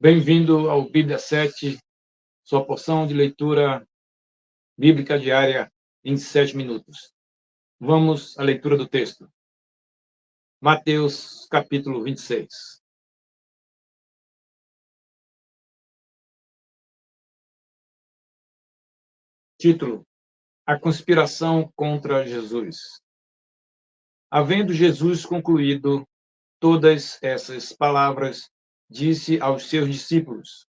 Bem-vindo ao Bíblia 7, sua porção de leitura bíblica diária em 7 minutos. Vamos à leitura do texto. Mateus, capítulo 26. Título: A conspiração contra Jesus. Havendo Jesus concluído todas essas palavras, disse aos seus discípulos: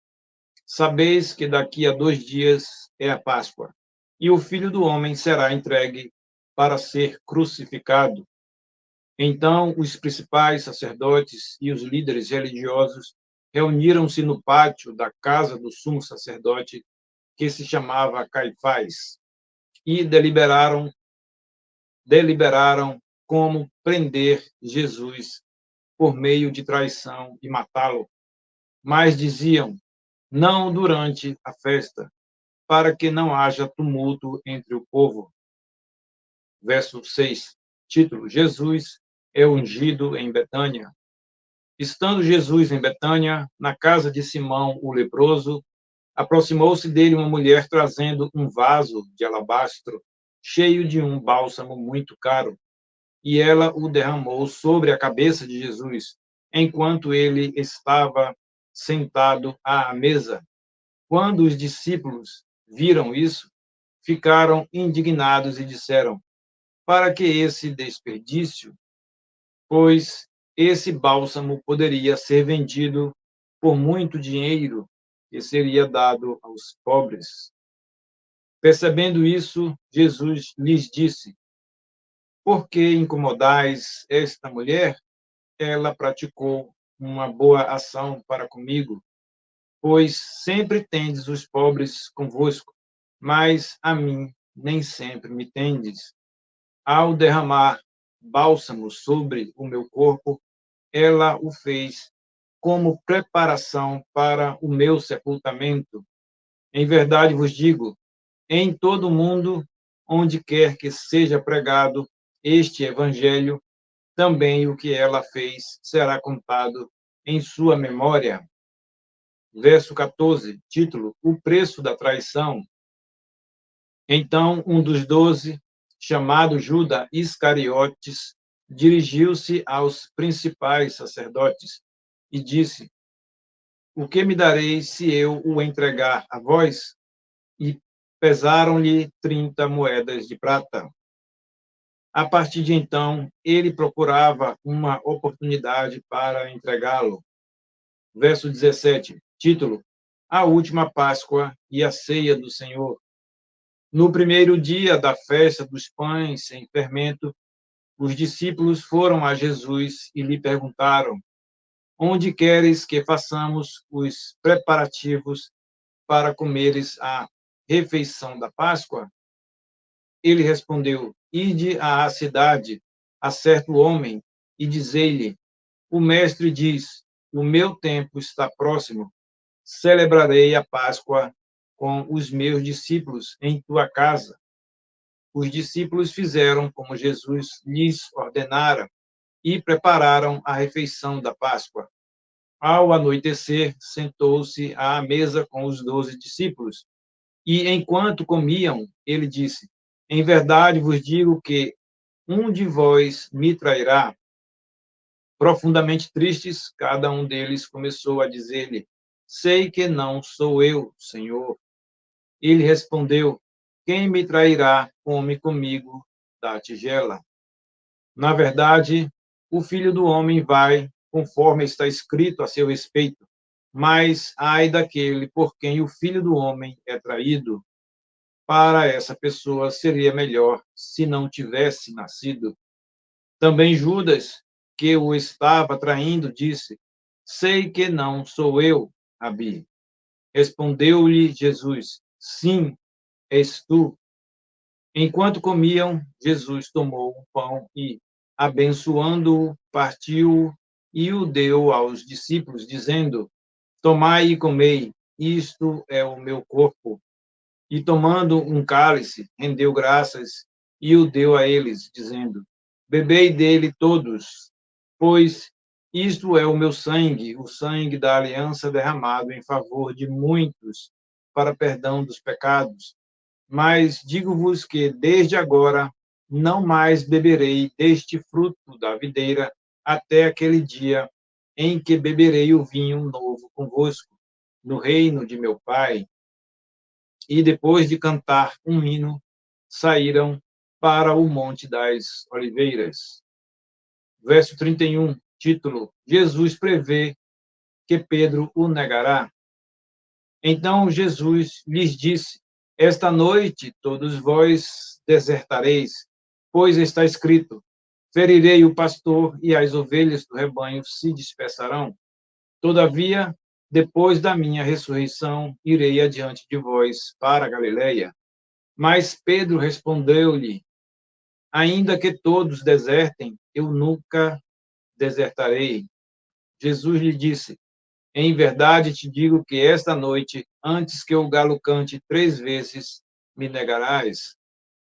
Sabeis que daqui a 2 dias é a Páscoa, e o Filho do Homem será entregue para ser crucificado. Então, os principais sacerdotes e os líderes religiosos reuniram-se no pátio da casa do sumo sacerdote, que se chamava Caifás, e deliberaram como prender Jesus por meio de traição e matá-lo. Mas diziam: não durante a festa, para que não haja tumulto entre o povo. Verso 6, título: Jesus é ungido em Betânia. Estando Jesus em Betânia, na casa de Simão, o leproso, aproximou-se dele uma mulher trazendo um vaso de alabastro cheio de um bálsamo muito caro, e ela o derramou sobre a cabeça de Jesus, enquanto ele estava sentado à mesa. Quando os discípulos viram isso, ficaram indignados e disseram: para que esse desperdício? Pois esse bálsamo poderia ser vendido por muito dinheiro e seria dado aos pobres. Percebendo isso, Jesus lhes disse: por que incomodais esta mulher? Ela praticou uma boa ação para comigo, pois sempre tendes os pobres convosco, mas a mim nem sempre me tendes. Ao derramar bálsamo sobre o meu corpo, ela o fez como preparação para o meu sepultamento. Em verdade vos digo, em todo o mundo, onde quer que seja pregado este evangelho, também o que ela fez será contado em sua memória. Verso 14, título: O preço da traição. Então, um dos 12, chamado Judas Iscariotes, dirigiu-se aos principais sacerdotes e disse: o que me dareis se eu o entregar a vós? E pesaram-lhe 30 moedas de prata. A partir de então, ele procurava uma oportunidade para entregá-lo. Verso 17, título: A última Páscoa e a ceia do Senhor. No primeiro dia da festa dos pães sem fermento, os discípulos foram a Jesus e lhe perguntaram: onde queres que façamos os preparativos para comeres a refeição da Páscoa? Ele respondeu: ide à cidade, a certo homem, e dizei-lhe: o mestre diz, o meu tempo está próximo, celebrarei a Páscoa com os meus discípulos em tua casa. Os discípulos fizeram como Jesus lhes ordenara e prepararam a refeição da Páscoa. Ao anoitecer, sentou-se à mesa com os 12 discípulos. E, enquanto comiam, ele disse: em verdade vos digo que um de vós me trairá. Profundamente tristes, cada um deles começou a dizer-lhe: sei que não sou eu, Senhor. Ele respondeu: quem me trairá, come comigo da tigela. Na verdade, o Filho do Homem vai, conforme está escrito a seu respeito, mas ai daquele por quem o Filho do Homem é traído. Para essa pessoa seria melhor se não tivesse nascido. Também Judas, que o estava traindo, disse: sei que não sou eu, Rabi. Respondeu-lhe Jesus: sim, és tu. Enquanto comiam, Jesus tomou o pão e, abençoando-o, partiu e o deu aos discípulos, dizendo: tomai e comei, isto é o meu corpo. E tomando um cálice, rendeu graças e o deu a eles, dizendo: bebei dele todos, pois Isto é o meu sangue, o sangue da aliança derramado em favor de muitos para perdão dos pecados. Mas digo-vos que, desde agora, não mais beberei deste fruto da videira até aquele dia em que beberei o vinho novo convosco, no reino de meu Pai. E depois de cantar um hino, saíram para o Monte das Oliveiras. Verso 31, título: Jesus prevê que Pedro o negará. Então Jesus lhes disse: Esta noite todos vós desertareis, pois está escrito: Ferirei o pastor e as ovelhas do rebanho se dispersarão. Todavia, depois da minha ressurreição, irei adiante de vós para a Galileia. Mas Pedro respondeu-lhe: Ainda que todos desertem, eu nunca desertarei. Jesus lhe disse: Em verdade te digo que esta noite, antes que o galo cante 3 vezes, me negarás.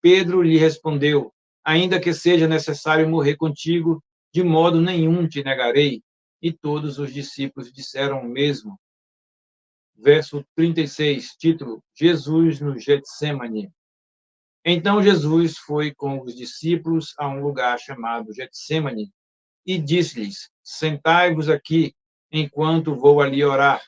Pedro lhe respondeu: Ainda que seja necessário morrer contigo, de modo nenhum te negarei. E todos os discípulos disseram o mesmo. Verso 36, título: Jesus no Getsêmani. Então Jesus foi com os discípulos a um lugar chamado Getsêmani e disse-lhes: Sentai-vos aqui, enquanto vou ali orar.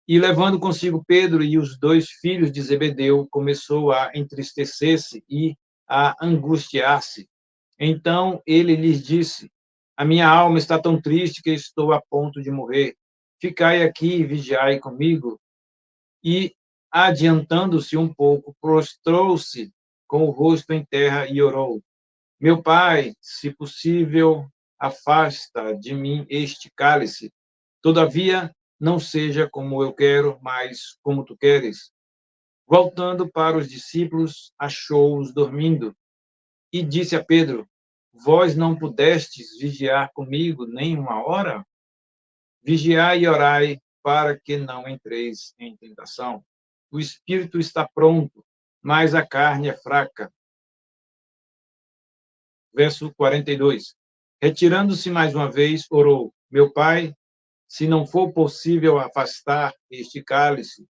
E levando consigo Pedro e os 2 filhos de Zebedeu, começou a entristecer-se e a angustiar-se. Então ele lhes disse: A minha alma está tão triste que estou a ponto de morrer. Ficai aqui e vigiai comigo. E, adiantando-se um pouco, prostrou-se com o rosto em terra e orou: Meu pai, se possível, afasta de mim este cálice. Todavia, não seja como eu quero, mas como tu queres. Voltando para os discípulos, achou-os dormindo e disse a Pedro: Vós não pudestes vigiar comigo nem uma hora? Vigiai e orai para que não entreis em tentação. O espírito está pronto, mas a carne é fraca. Verso 42. Retirando-se mais uma vez, orou: Meu pai, se não for possível afastar este cálice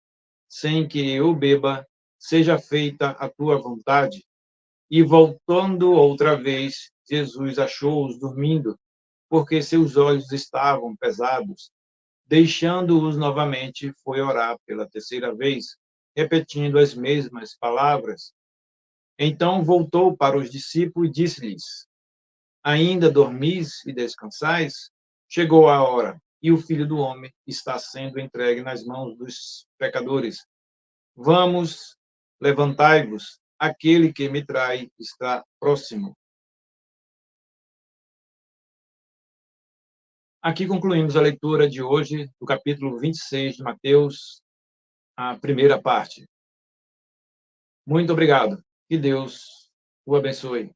sem que eu beba, seja feita a tua vontade. E voltando outra vez, Jesus achou-os dormindo, porque seus olhos estavam pesados. Deixando-os novamente, foi orar pela terceira vez, repetindo as mesmas palavras. Então voltou para os discípulos e disse-lhes: Ainda dormis e descansais? Chegou a hora, e o Filho do Homem está sendo entregue nas mãos dos pecadores. Vamos, levantai-vos, aquele que me trai está próximo. Aqui concluímos a leitura de hoje do capítulo 26 de Mateus, a primeira parte. Muito obrigado. Que Deus o abençoe.